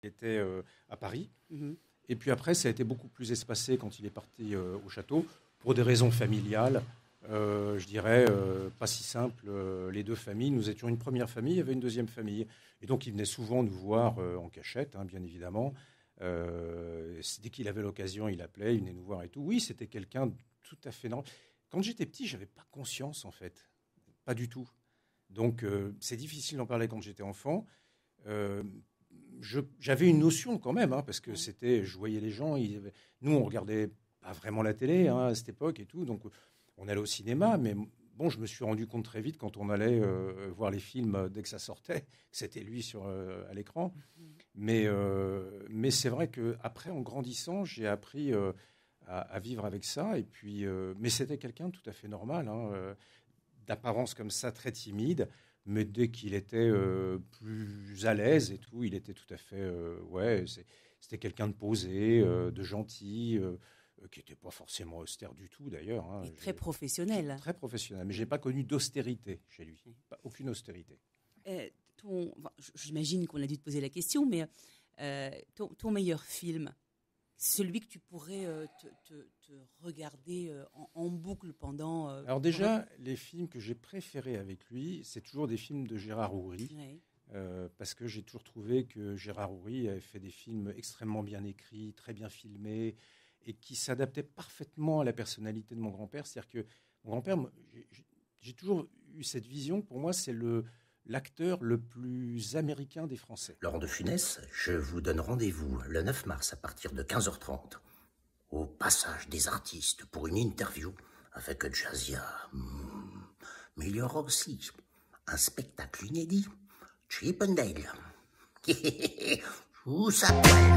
était à Paris. Mhm. Et puis après, ça a été beaucoup plus espacé quand il est parti au château, pour des raisons familiales. Je dirais, pas si simple. Les deux familles, nous étions une première famille, il y avait une deuxième famille. Et donc, il venait souvent nous voir en cachette, hein, bien évidemment. Dès qu'il avait l'occasion, il appelait, il venait nous voir et tout. Oui, c'était quelqu'un de tout à fait normal. Quand j'étais petit, je n'avais pas conscience, en fait. Pas du tout. Donc, c'est difficile d'en parler quand j'étais enfant. Euh, J'avais une notion quand même, hein, parce que je voyais les gens. Nous, on regardait pas vraiment la télé, hein, à cette époque et tout. Donc, on allait au cinéma, mais bon, je me suis rendu compte très vite quand on allait voir les films dès que ça sortait, que c'était lui à l'écran. Mais c'est vrai qu'après, en grandissant, j'ai appris à vivre avec ça. Et puis, mais c'était quelqu'un de tout à fait normal, hein, d'apparence comme ça, très timide. Mais dès qu'il était plus à l'aise et tout, il était tout à fait... c'était quelqu'un de posé, de gentil, qui n'était pas forcément austère du tout d'ailleurs. Hein. Et très professionnel. Très professionnel, mais je n'ai pas connu d'austérité chez lui. Aucune austérité. J'imagine qu'on a dû te poser la question, mais ton meilleur film, celui que tu pourrais te regarder en boucle pendant... Alors déjà, les films que j'ai préférés avec lui, c'est toujours des films de Gérard Houry, parce que j'ai toujours trouvé que Gérard Houry avait fait des films extrêmement bien écrits, très bien filmés, et qui s'adaptaient parfaitement à la personnalité de mon grand-père. C'est-à-dire que mon grand-père, j'ai toujours eu cette vision, pour moi, c'est l'acteur le plus américain des Français. Laurent de Funès, je vous donne rendez-vous le 9 mars à partir de 15h30 au Passage des Artistes pour une interview avec Jazzia. Mais il y aura aussi un spectacle inédit, Chip and Dale. Je vous appelle.